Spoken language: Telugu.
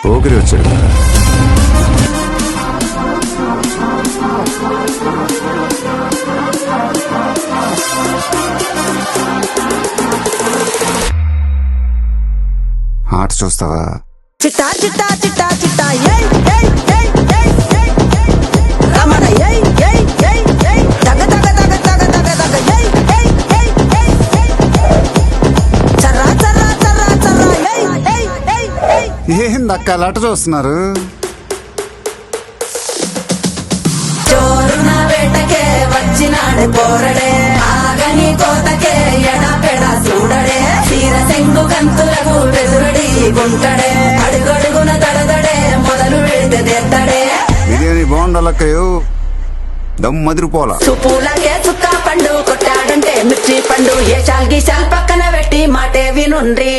పోకిరి వచ్చాడు. ఆట చూస్తావా? చిట్టా చిట్టా చిట్టా చిట్టా ఏయ్ ఏయ్ ఏయ్ ఏయ్ ఏయ్ రమణ ఏయ్ ఏయ్ ఏయ్ ఏయ్ తగ తగ తగ తగ తగ తగ ఏయ్ ఏయ్ ఏయ్ ఏయ్ ఏయ్ చర్రా చర్రా చర్రా చర్రా ఏయ్ ఏయ్ ఏయ్ ఏయ్ ఏందక్క అలా ఆట చూస్తున్నారు? చోరున వేటకే వచ్చినాడు పోరడే ఆగని కోతకే ఎడపెడా చూడడే తీర సెంగు గంతులకు బెదురడి గుంటడే అడుగడుగున దడదడే మొదలు పెడితే తెత్తడే బిర్యానీ బాగుండాలక్కయ్యో, దమ్ మదిరిపోలా. సుపూలకే చుక్క పండు కొట్టాడంటే మిర్చి పండు ఏ చాల్ గీసాల్ పక్కన పెట్టి మాటే వినుండ్రి.